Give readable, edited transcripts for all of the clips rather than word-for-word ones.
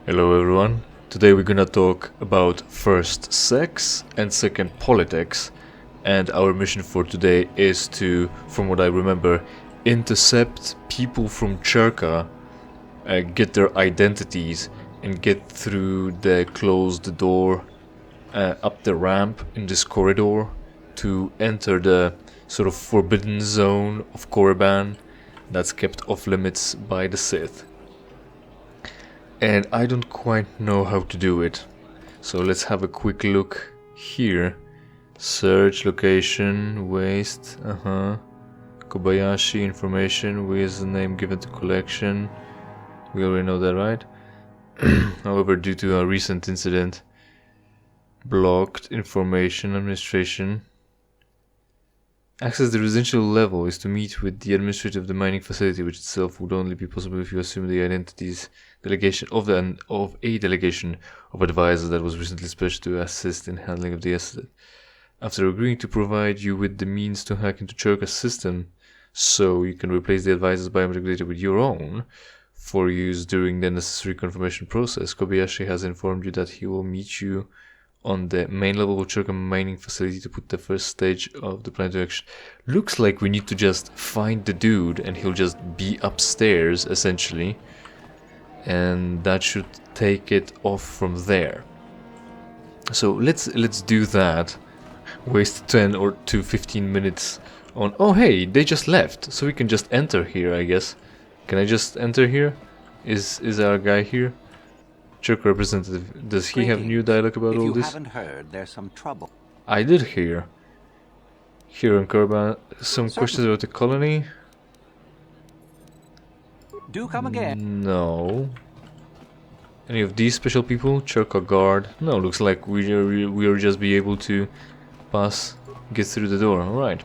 Hello everyone, today we're gonna talk about first sex and second politics, and our mission for today is to, from what I remember, intercept people from Cherka, get their identities and get through the closed door up the ramp in this corridor to enter the sort of forbidden zone of Korriban that's kept off limits by the Sith. And I don't quite know how to do it. So let's have a quick look here. Search, location, waste, Kobayashi, information, with the name given to collection. We already know that, right? However, due to a recent incident, blocked information, administration. Access the residential level is to meet with the administrator of the mining facility, which itself would only be possible if you assume the identities delegation of a delegation of advisors that was recently special to assist in handling of the asset. After agreeing to provide you with the means to hack into Cherka's system, so you can replace the advisor's biometric data with your own for use during the necessary confirmation process, Kobayashi has informed you that he will meet you on the main level of Cherka mining facility to put the first stage of the plan into action. Looks like we need to just find the dude and he'll just be upstairs essentially, and that should take it off from there. So let's do that. Waste 10 or to 15 minutes on... Oh hey, they just left, so we can just enter here, I guess. Can I just enter here? Is our guy here? Cherka representative, does he have new dialogue about all this? If you haven't heard, there's some trouble. I did hear. Here in Korriban, some questions about the colony? Do come again. No. Any of these special people? Cherka guard? No, looks like we'll just be able to get through the door. Alright.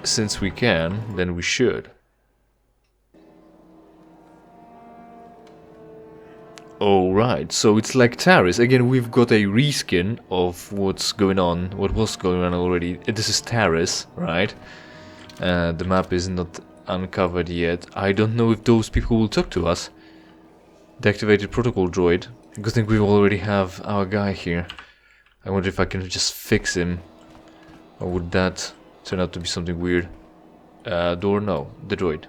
Since we can, then we should. Alright, so it's like Taris. Again, we've got a reskin of what's going on, what was going on already. This is Taris, right? The map is not uncovered yet. I don't know if those people will talk to us. The activated protocol droid. Good thing we already have our guy here. I wonder if I can just fix him. Or would that turn out to be something weird? Door? No, the droid.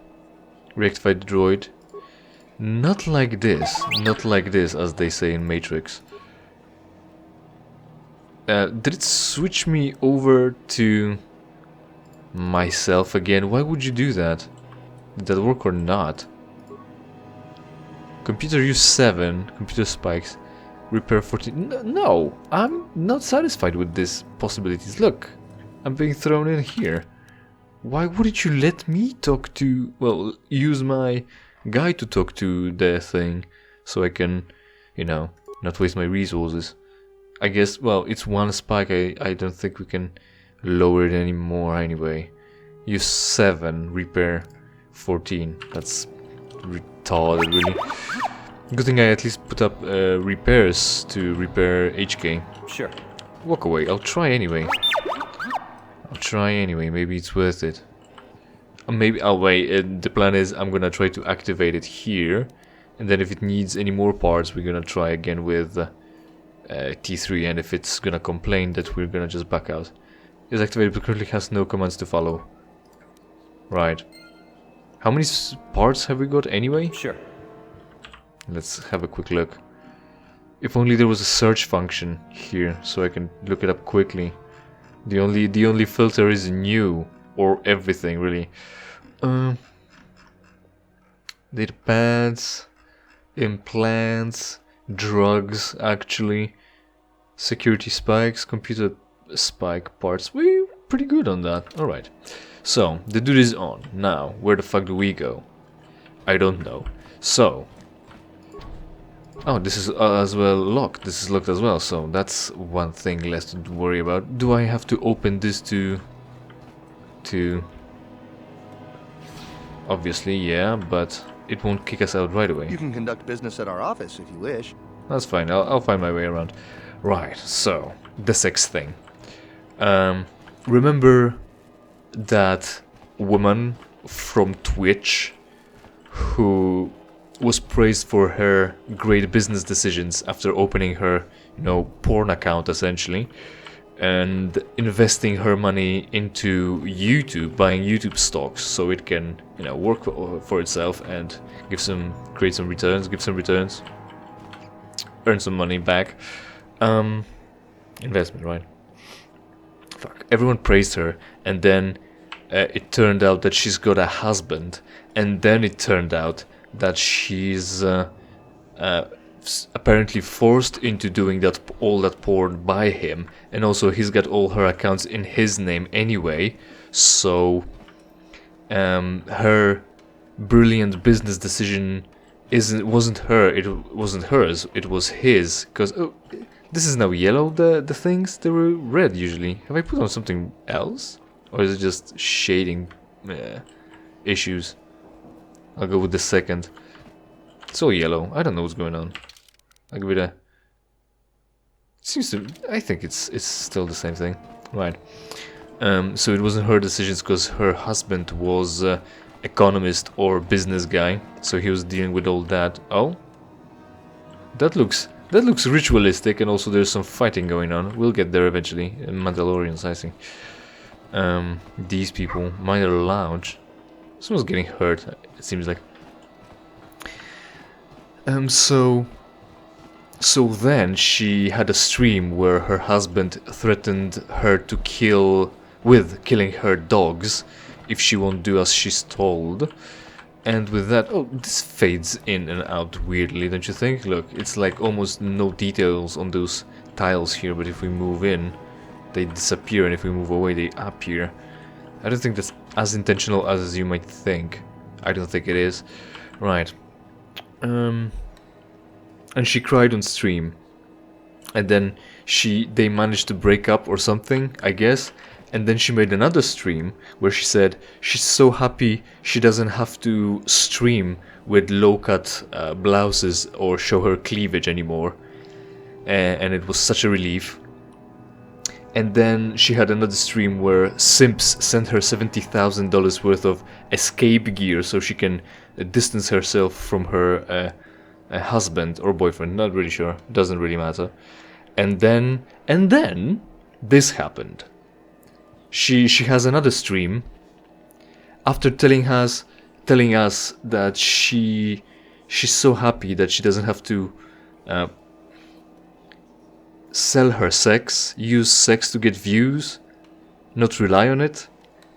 Reactivate the droid. Not like this, as they say in Matrix. Did it switch me over to myself again? Why would you do that? Did that work or not? Computer use 7, computer spikes, repair 14. No, I'm not satisfied with these possibilities. Look, I'm being thrown in here. Why wouldn't you let me talk to, well, use my guy to talk to the thing, so I can, you know, not waste my resources. I guess, well, it's one spike, I don't think we can lower it anymore anyway. Use 7, repair 14, that's retarded really. Good thing I at least put up repairs to repair HK. Sure. Walk away, I'll try anyway. Maybe it's worth it. Maybe, oh wait, the plan is I'm gonna try to activate it here, and then if it needs any more parts we're gonna try again with T3, and if it's gonna complain that we're gonna just back out. It's activated but currently has no commands to follow. Right. How many parts have we got anyway? Sure. Let's have a quick look. If only there was a search function here, so I can look it up quickly. The only filter is new. Or everything, really. Data pads, implants, drugs, actually. Security spikes, computer spike parts. We're pretty good on that. Alright. So, the dude is on. Now, where the fuck do we go? I don't know. So. Oh, this is as well locked. This is locked as well, so that's one thing less to worry about. Do I have to open this to... Obviously, yeah, but it won't kick us out right away. You can conduct business at our office if you wish. That's fine, I'll find my way around. Right, so, the sex thing. Remember that woman from Twitch who was praised for her great business decisions after opening her, porn account essentially, and investing her money into YouTube, buying YouTube stocks so it can, work for itself and give some returns, earn some money back. Investment, right? Fuck. Everyone praised her, and then it turned out that she's got a husband, and then it turned out that she's apparently forced into doing all that porn by him, and also he's got all her accounts in his name anyway, so her brilliant business decision wasn't hers, it was his, because this is now yellow, the things, they were red usually. Have I put on something else? Or is it just shading issues? I'll go with the second. It's all yellow. I don't know what's going on. I'll give it a... I think it's still the same thing. Right. So it wasn't her decisions because her husband was economist or business guy. So he was dealing with all that. Oh? That looks ritualistic, and also there's some fighting going on. We'll get there eventually. Mandalorians, I think. These people, minor lounge. Someone's getting hurt, it seems like. So then she had a stream where her husband threatened her to killing her dogs if she won't do as she's told. And with that, this fades in and out weirdly, don't you think? Look, it's like almost no details on those tiles here, but if we move in, they disappear, and if we move away, they appear. I don't think that's as intentional as you might think. I don't think it is. Right. And she cried on stream. And then they managed to break up or something, I guess. And then she made another stream where she said she's so happy she doesn't have to stream with low-cut blouses or show her cleavage anymore. And it was such a relief. And then she had another stream where simps sent her $70,000 worth of escape gear so she can distance herself from her husband or boyfriend, not really sure, doesn't really matter. And then this happened. She has another stream after telling us that she's so happy that she doesn't have to sell her sex, use sex to get views, not rely on it,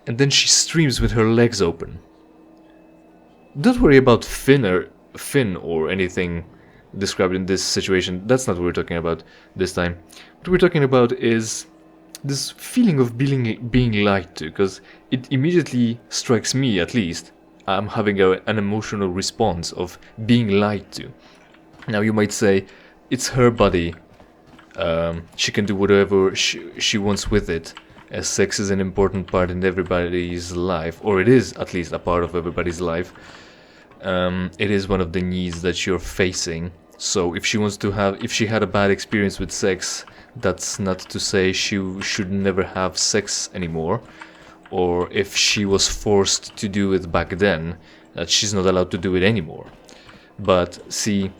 and then she streams with her legs open. Don't worry about Finn or anything described in this situation. That's not what we're talking about this time. What we're talking about is this feeling of being lied to, because it immediately strikes me, at least. I'm having an emotional response of being lied to. Now you might say, it's her body. She can do whatever she wants with it, as sex is an important part in everybody's life, or it is at least a part of everybody's life. It is one of the needs that you're facing. So if she had a bad experience with sex, that's not to say she should never have sex anymore, or if she was forced to do it back then, that she's not allowed to do it anymore. But see,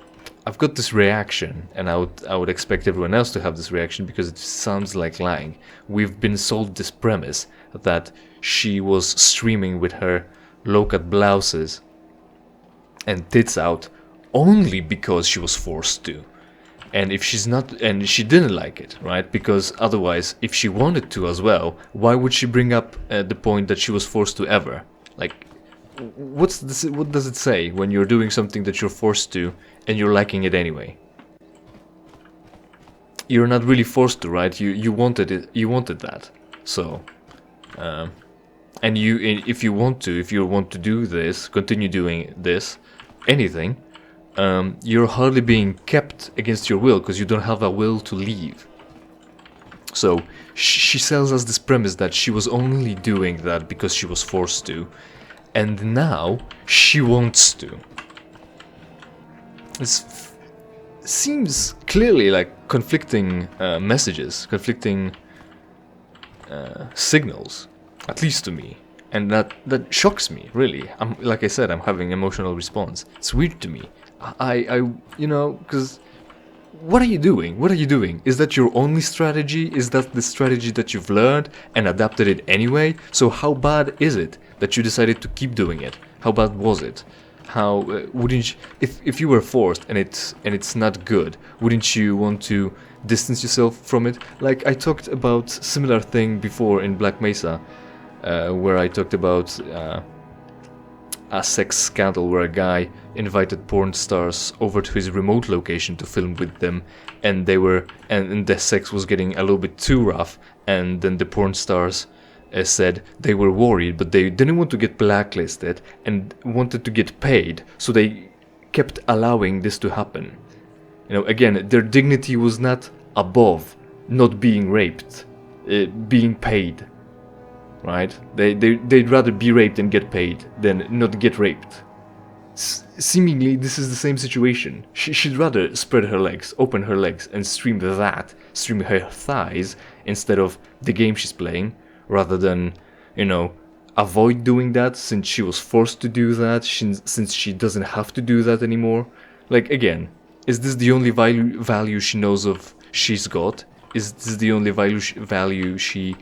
I've got this reaction, and I would expect everyone else to have this reaction because it sounds like lying. We've been sold this premise that she was streaming with her low-cut blouses and tits out only because she was forced to. And if she's not, and she didn't like it, right? Because otherwise, if she wanted to as well, why would she bring up the point that she was forced to ever? Like, what does it say when you're doing something that you're forced to and you're liking it anyway? You're not really forced to, right? You wanted it. You wanted that. So, and if you want to do this, continue doing this, anything. You're hardly being kept against your will because you don't have a will to leave. So she sells us this premise that she was only doing that because she was forced to, and now she wants to. This seems clearly like conflicting messages, conflicting signals, at least to me. and that shocks me, really. Like I said, I'm having emotional response. It's weird to me. You know, because what are you doing? What are you doing? Is that your only strategy? Is that the strategy that you've learned and adapted it anyway? So how bad is it that you decided to keep doing it? How bad was it? How wouldn't you, if you were forced and it's not good, wouldn't you want to distance yourself from it? Like I talked about similar thing before in Black Mesa, where I talked about a sex scandal where a guy invited porn stars over to his remote location to film with them, and they were and the sex was getting a little bit too rough, and then the porn stars said they were worried, but they didn't want to get blacklisted and wanted to get paid, so they kept allowing this to happen. You know, again, their dignity was not above not being raped, being paid, right? They'd rather be raped and get paid than not get raped. Seemingly, this is the same situation. She'd rather spread her legs, open her legs, and stream her thighs instead of the game she's playing, rather than, you know, avoid doing that since she was forced to do that, since she doesn't have to do that anymore. Like, again, is this the only value she knows of she's got? Is this the only value she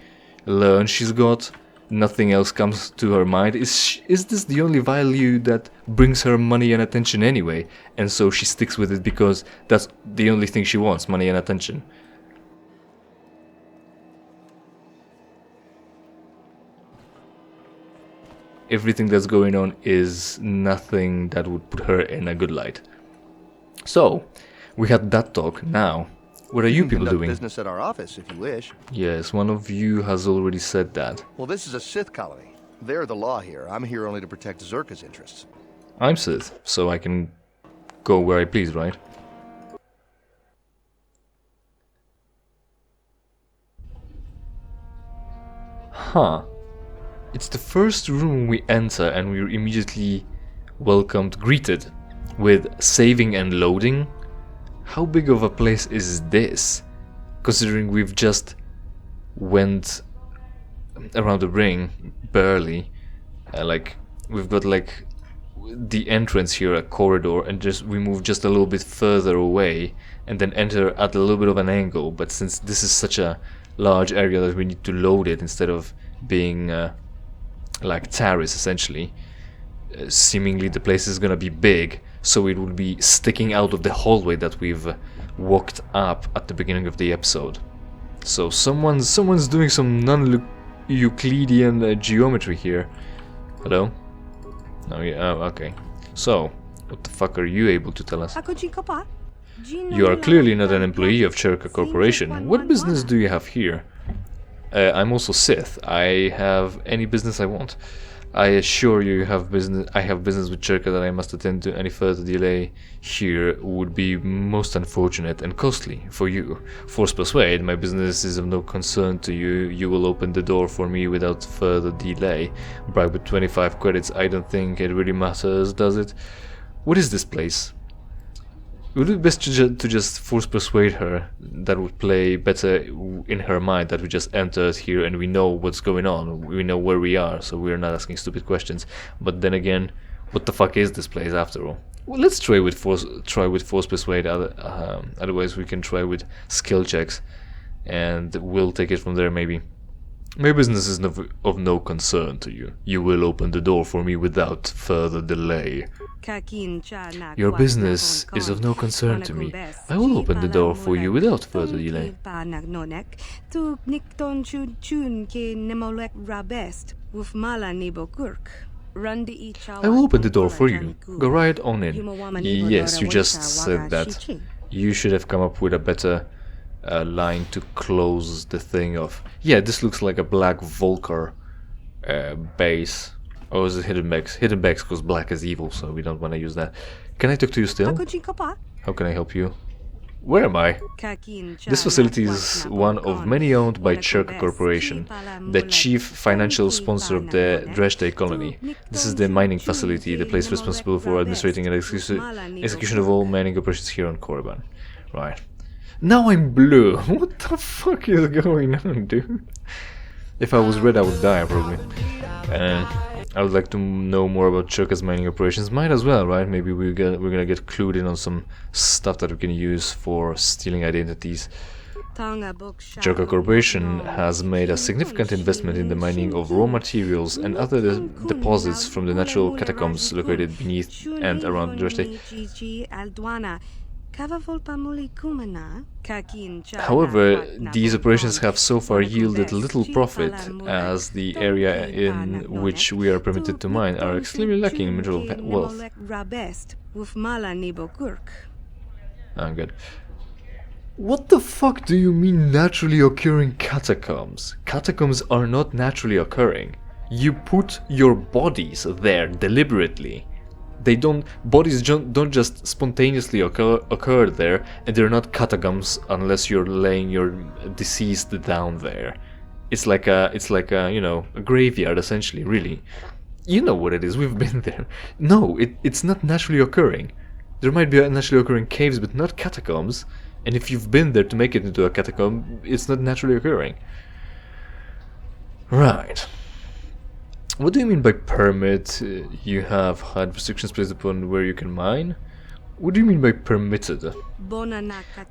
learns she's got? Nothing else comes to her mind. Is this the only value that brings her money and attention anyway? And so she sticks with it because that's the only thing she wants, money and attention. Everything that's going on is nothing that would put her in a good light. So, we had that talk. Now, what are you people doing? Business at our office if you wish. Yes, one of you has already said that. Well, this is a Sith colony. They're the law here. I'm here only to protect Zerka's interests. I'm Sith, so I can go where I please, right? Huh. It's the first room we enter and we're immediately greeted with saving and loading. How big of a place is this? Considering we've just went around the ring, barely. Like, we've got like the entrance here, a corridor, and we move just a little bit further away and then enter at a little bit of an angle. But since this is such a large area that we need to load it instead of being like terrace essentially, seemingly the place is gonna be big, so it will be sticking out of the hallway that we've walked up at the beginning of the episode. So someone's doing some non-Euclidean geometry here. Hello? Oh yeah, okay. So, what the fuck are you able to tell us? You are clearly not an employee of Cherka Corporation. What business do you have here? I'm also Sith. I have any business I want. I assure you, I have business with Cherka that I must attend to. Any further delay here would be most unfortunate and costly for you. Force persuade, my business is of no concern to you. You will open the door for me without further delay. Bribe with 25 credits, I don't think it really matters, does it? What is this place? Would it be best to just force persuade her? That would play better in her mind that we just entered here and we know what's going on. We know where we are, so we're not asking stupid questions. But then again, what the fuck is this place after all? Well, let's try with force persuade. Otherwise, we can try with skill checks, and we'll take it from there. Maybe. My business is of no concern to you. You will open the door for me without further delay. Your business is of no concern to me. I will open the door for you without further delay. I will open the door for you. Go right on in. Yes, you just said that. You should have come up with a better line to close the thing off. Yeah, this looks like a black Volker base. Or is it hidden bags? Hidden bags because black is evil, so we don't want to use that. Can I talk to you still? How can I help you? Where am I? This facility is one of many owned by Cherka Corporation, the chief financial sponsor of the Dreshte colony. This is the mining facility, the place responsible for administrating and execution of all mining operations here on Korriban. Right. Now I'm blue. What the fuck is going on, dude? If I was red, I would die probably. And I would like to know more about Churka's mining operations. Might as well, right? Maybe we're gonna get clued in on some stuff that we can use for stealing identities. Churka Corporation has made a significant investment in the mining of raw materials and other deposits from the natural catacombs located beneath and around Dreshte. However, these operations have so far yielded little profit, as the area in which we are permitted to mine are extremely lacking in mineral wealth. Oh, good. What the fuck do you mean naturally occurring catacombs? Catacombs are not naturally occurring. You put your bodies there deliberately. Bodies don't just spontaneously occur there, and they're not catacombs unless you're laying your deceased down there. It's like a you know, a graveyard essentially, really. You know what it is, we've been there. No, it's not naturally occurring. There might be naturally occurring caves, but not catacombs. And if you've been there to make it into a catacomb, it's not naturally occurring. Right. What do you mean by permit? You have had restrictions placed upon where you can mine? What do you mean by permitted?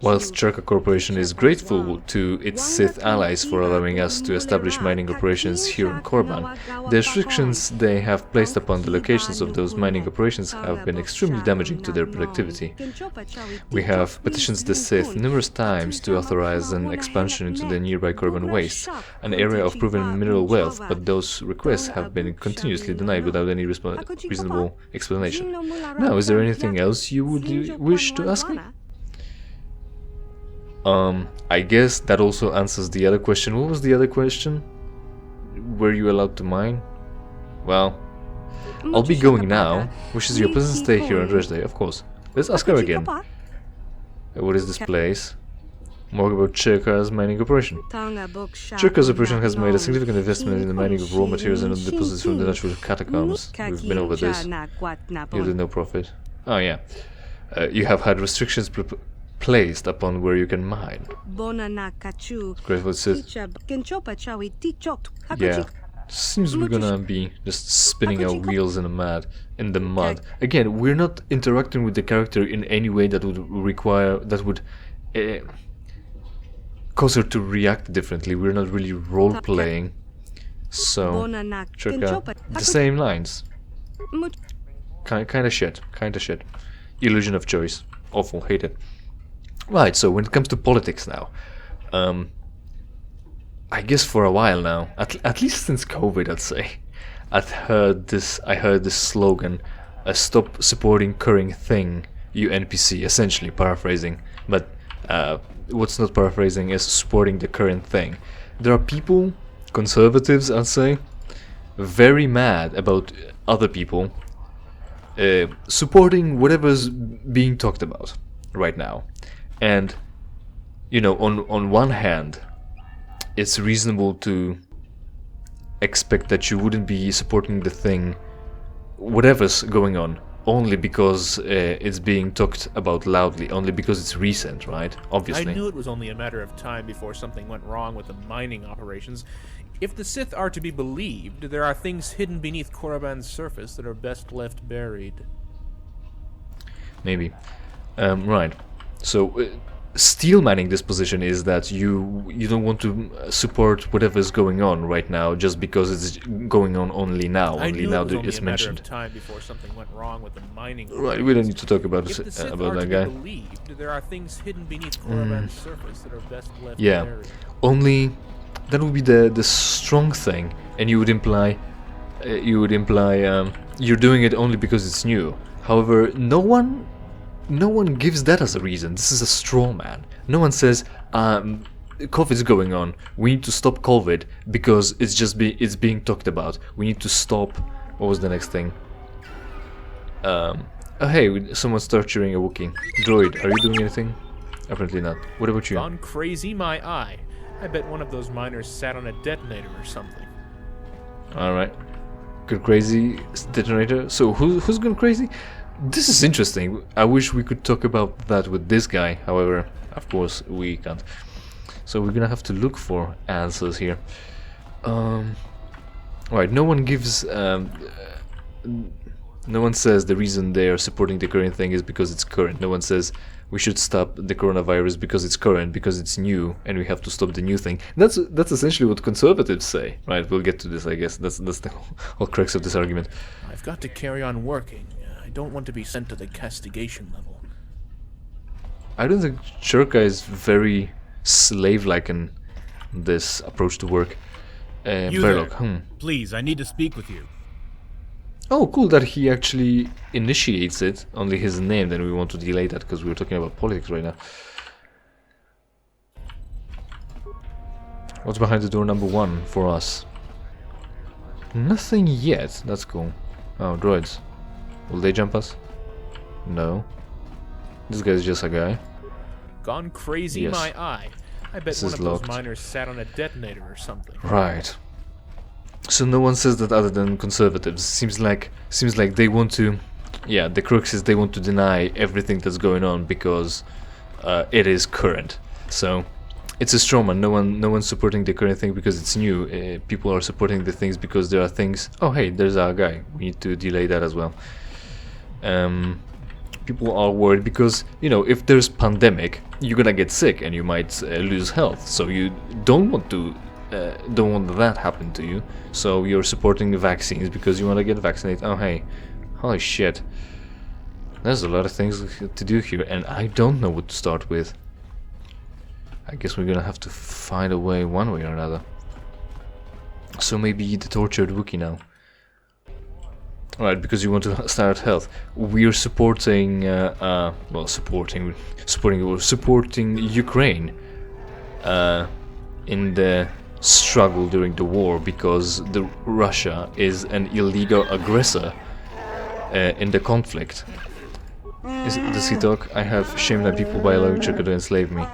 Whilst Churka Corporation is grateful to its Sith allies for allowing us to establish mining operations here in Korban, the restrictions they have placed upon the locations of those mining operations have been extremely damaging to their productivity. We have petitioned the Sith numerous times to authorize an expansion into the nearby Korban Wastes, an area of proven mineral wealth, but those requests have been continuously denied without any reasonable explanation. Now, is there anything else you would wish to ask me? I guess that also answers the other question. What was the other question? Were you allowed to mine? Well, I'll be going now. Wishes you a pleasant stay here on Dreshte, of course. Let's ask her again. What is this place? More about Churka's mining operation. Churka's operation has made a significant investment in the mining of raw materials and deposits from the natural catacombs. We've been over this. Yielded no profit. Oh yeah. You have had restrictions placed upon where you can mine. Grateful Sith. Yeah. Seems we're gonna be just spinning our wheels in the mud. Again, we're not interacting with the character in any way that would cause her to react differently. We're not really role playing. So Churka, the same lines. Kinda shit. Illusion of choice. Awful, hate it. Right, so when it comes to politics now, I guess for a while now, at least since COVID, I'd say, I heard this slogan, "Stop supporting current thing, you NPC," essentially paraphrasing, but what's not paraphrasing is supporting the current thing. There are people, conservatives I'd say, very mad about other people supporting whatever's being talked about right now. And you know, on one hand, it's reasonable to expect that you wouldn't be supporting the thing, whatever's going on, only because it's being talked about loudly, only because it's recent, right? Obviously. I knew it was only a matter of time before something went wrong with the mining operations. If the Sith are to be believed, there are things hidden beneath Korriban's surface that are best left buried. Maybe. Right. So, steel manning this position is that you don't want to support whatever's going on right now just because it's going on only now. Only now that it's mentioned. Time before something went wrong with the mining. Right. We don't need to talk about that guy. Believed, there are things hidden beneath Korriban's surface that are best left yeah. buried. Only that would be the strong thing, and you would imply you're doing it only because it's new. However, no one gives that as a reason. This is a straw man. No one says COVID's going on. We need to stop COVID because it's being talked about. We need to stop. What was the next thing? Oh hey, someone's torturing a Wookiee. Droid, are you doing anything? Apparently not. What about you? Gone crazy, my eye. I bet one of those miners sat on a detonator or something. Alright. Good crazy detonator. So who's gone crazy? This is interesting. I wish we could talk about that with this guy. However, of course, we can't. So we're gonna have to look for answers here. Right, no one gives, no one says the reason they are supporting the current thing is because it's current. No one says we should stop the coronavirus because it's current, because it's new, and we have to stop the new thing. That's essentially what conservatives say, right? We'll get to this, I guess. That's the whole crux of this argument. I've got to carry on working. I don't want to be sent to the castigation level. I don't think Shurka is very slave-like in this approach to work. You Berlock, there. Please, I need to speak with you. Oh, cool that he actually initiates it, only his name, then we want to delay that because we're talking about politics right now. What's behind the door number 1 for us? Nothing yet, that's cool. Oh, droids. Will they jump us? No. This guy's just a guy. Gone crazy, Yes. my eye. I bet This one is of those locked. miners sat on a detonator or something. Right. So no one says that other than conservatives. Seems like they want to, yeah, the crux is they want to deny everything that's going on because it is current. So it's a straw man. No one's supporting the current thing because it's new. People are supporting the things because there are things. Oh hey, there's our guy. We need to delay that as well. People are worried because, you know, if there's pandemic, you're gonna get sick and you might lose health. So you don't want that happen to you. So you're supporting the vaccines because you want to get vaccinated. Oh hey, holy shit. There's a lot of things to do here, and I don't know what to start with. I guess we're gonna have to find a way one way or another. So maybe the tortured Wookiee now. Right, because you want to start health. We're supporting, supporting Ukraine in the struggle during the war because Russia is an illegal aggressor in the conflict. Does he talk? I have shamed my people by allowing Churka to enslave me.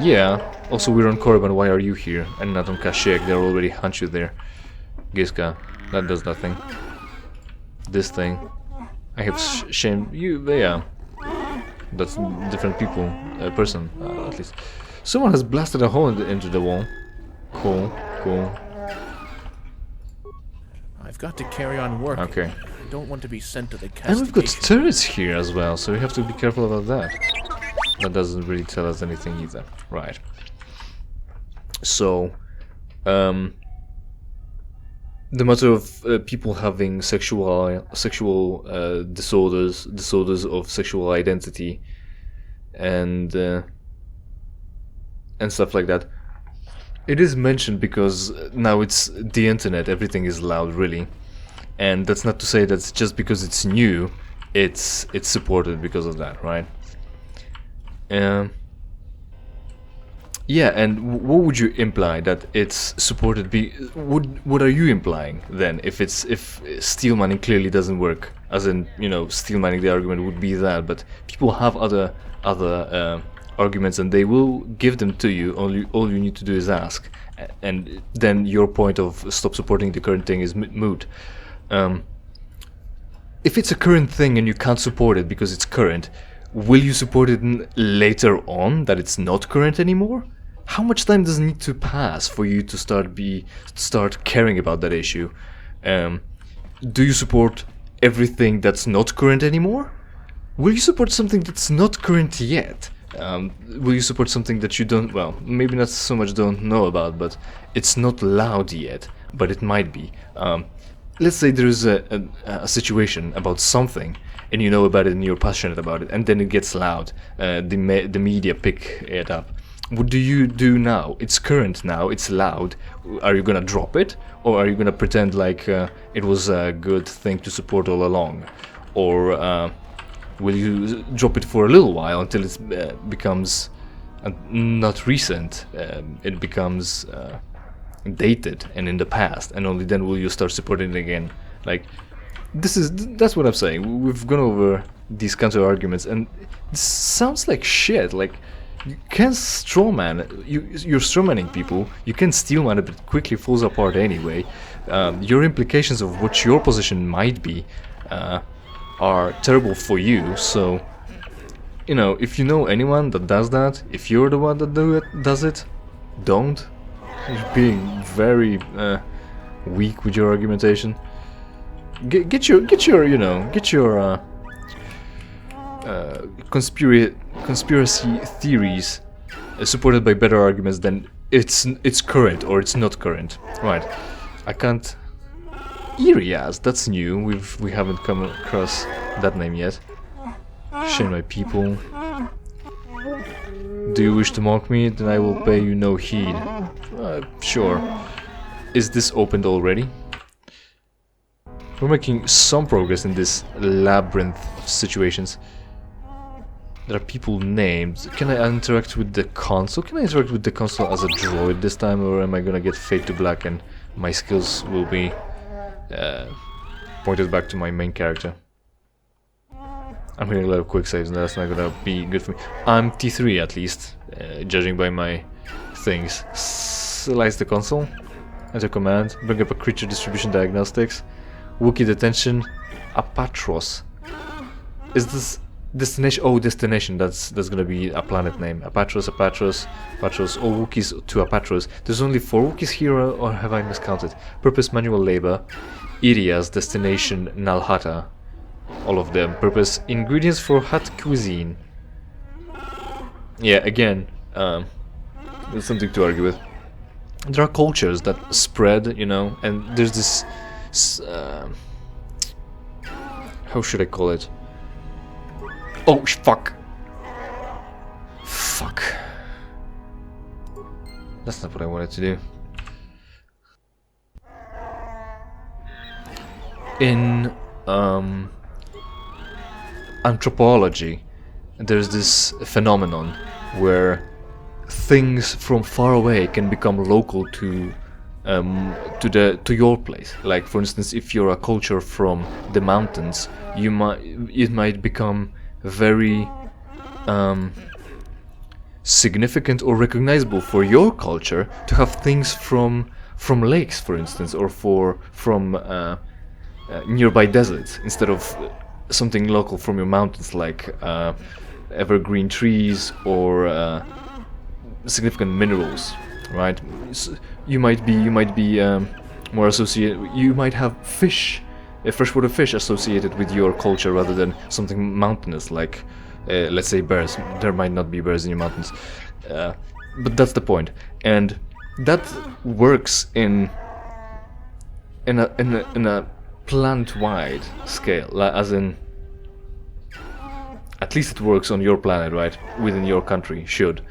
Yeah. Also, we're on Korriban. Why are you here and not on Kashyyyk? They're already hunched you there. Giska, that does nothing. This thing, I have shamed you. Yeah, that's different people, person at least. Someone has blasted a hole into the wall. Cool, cool. I've got to carry on working. Okay. I don't want to be sent to the And castigation. we've got turrets here as well, so we have to be careful about that. That doesn't really tell us anything either. Right. So, the matter of people having sexual disorders of sexual identity, and stuff like that. It is mentioned because now it's the internet. Everything is loud, really, and that's not to say that just because it's new, it's supported because of that, right? Yeah, and what would you imply that it's supported? What are you implying then? If steel mining clearly doesn't work, as in, you know, steel mining, the argument would be that, but people have other arguments and they will give them to you. All you need to do is ask, and then your point of stop supporting the current thing is moot. If it's a current thing and you can't support it because it's current, will you support it later on that it's not current anymore? How much time does it need to pass for you to start caring about that issue? Do you support everything that's not current anymore? Will you support something that's not current yet? Will you support something that you don't, well, maybe not so much don't know about, but it's not loud yet, but it might be. Let's say there's a situation about something, and you know about it and you're passionate about it, and then it gets loud. The media pick it up. What do you do now? It's current now, it's loud. Are you gonna drop it? Or are you gonna pretend like it was a good thing to support all along? Or will you drop it for a little while until it becomes not recent? It becomes dated and in the past, and only then will you start supporting it again? Like, that's what I'm saying. We've gone over these counter arguments, and this sounds like shit. Like, you can strawman, you're strawmanning people. You can steelman it, but it quickly falls apart anyway. Your implications of what your position might be are terrible for you. So, you know, if you know anyone that does that, if you're the one that does it, don't. You're being very weak with your argumentation. Get your conspiracy theories supported by better arguments than it's current or it's not current. Right. I can't. Irias, that's new. We haven't come across that name yet. Shame my people. Do you wish to mock me? Then I will pay you no heed. Sure. Is this opened already? We're making some progress in this labyrinth situations. There are people named. Can I interact with the console? Can I interact with the console as a droid this time, or am I gonna get fade to black and my skills will be pointed back to my main character? I'm hitting a lot of quick saves and that's not gonna be good for me. I'm T3 at least, judging by my things. Slice the console, enter command, bring up a creature distribution diagnostics, Wookiee detention, Apatros. Is this destination? Oh, destination, that's gonna be a planet name. Apatros, all Wookiees to Apatros. There's only 4 Wookiees here, or have I miscounted? Purpose manual labor, Irias, destination Nalhata. All of them. Purpose ingredients for hut cuisine. Yeah, again, there's something to argue with. There are cultures that spread, you know, and there's this. How should I call it? Oh, fuck. Fuck. That's not what I wanted to do. In anthropology, there's this phenomenon where things from far away can become local to your place. Like, for instance, if you're a culture from the mountains, it might become very significant or recognizable for your culture to have things from lakes, for instance, or from nearby deserts, instead of something local from your mountains, like evergreen trees or significant minerals, right? So you might be more associated. You might have fish, freshwater fish associated with your culture rather than something mountainous, like let's say bears. There might not be bears in your mountains, but that's the point, and that works in a plant-wide scale, as in, at least it works on your planet, right? Within your country, should.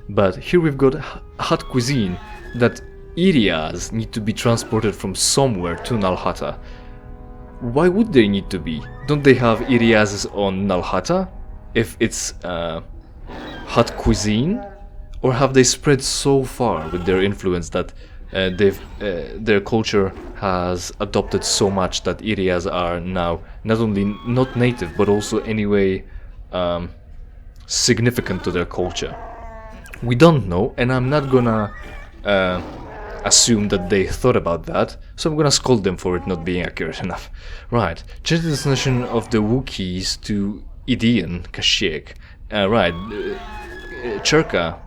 But here we've got hut cuisine that Irias need to be transported from somewhere to Nalhata. Why would they need to be? Don't they have Irias on Nalhata if it's hut cuisine? Or have they spread so far with their influence that their culture has adopted so much that Irias are now not only not native but also anyway significant to their culture? We don't know, and I'm not gonna assume that they thought about that, so I'm gonna scold them for it not being accurate enough. Right, change the destination of the Wookiees to Idian Kashyyyk. Right, Cherka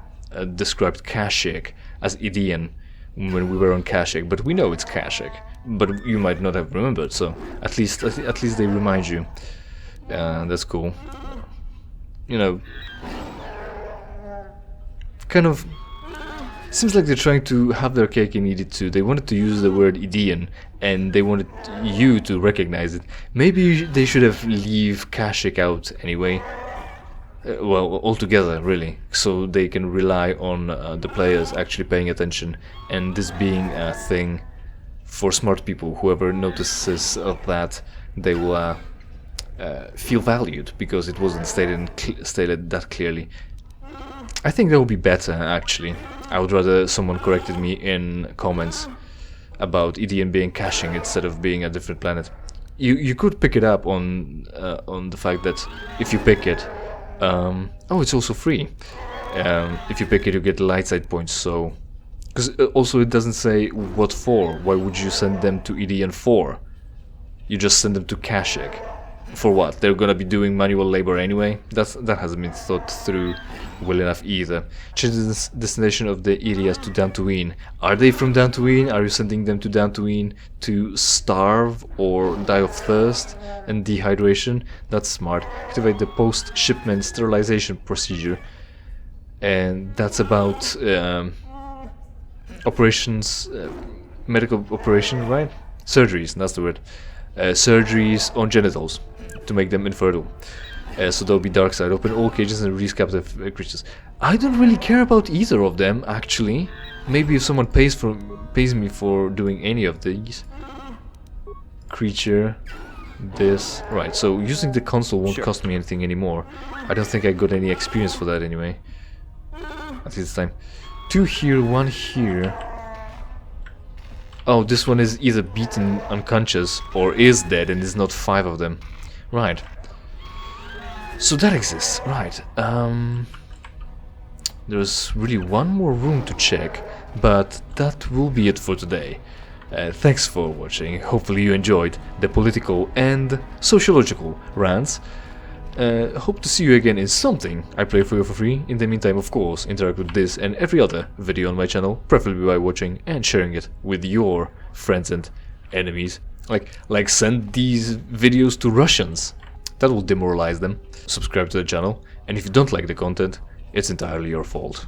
described Kashyyyk as Idian when we were on Kashyyyk, but we know it's Kashyyyk. But you might not have remembered, so at least they remind you. That's cool. You know, kind of seems like they're trying to have their cake and eat it too. They wanted to use the word Idian, and they wanted you to recognize it. Maybe they should have leave Kashyyyk out anyway. Well, altogether, really, so they can rely on the players actually paying attention, and this being a thing for smart people. Whoever notices of that, they will feel valued because it wasn't stated that clearly. I think that would be better, actually. I would rather someone corrected me in comments about Idian being caching instead of being a different planet. You could pick it up on the fact that if you pick it, oh, it's also free. If you pick it, you get light side points. So, because also it doesn't say what for. Why would you send them to Idian for? You just send them to Kashyyyk. For what? They're gonna be doing manual labor anyway? That hasn't been thought through well enough either. Change the destination of the areas to Dantooine. Are they from Dantooine? Are you sending them to Dantooine to starve or die of thirst and dehydration? That's smart. Activate the post-shipment sterilization procedure. And that's about operations, medical operation, right? Surgeries, that's the word. Surgeries on genitals to make them infertile. So there'll be dark side. Open all cages and release captive creatures. I don't really care about either of them, actually. Maybe if someone pays me for doing any of these. Creature, this, right? So using the console won't cost me anything anymore. I don't think I got any experience for that anyway. At this time, 2 here, 1 here. Oh, this one is either beaten unconscious or is dead, and there's not 5 of them. Right. So that exists, right. There's really one more room to check, but that will be it for today. Thanks for watching. Hopefully you enjoyed the political and sociological rants. Hope to see you again in something I play for you for free. In the meantime, of course, interact with this and every other video on my channel, preferably by watching and sharing it with your friends and enemies. Like send these videos to Russians. That will demoralize them. Subscribe to the channel, and if you don't like the content, it's entirely your fault.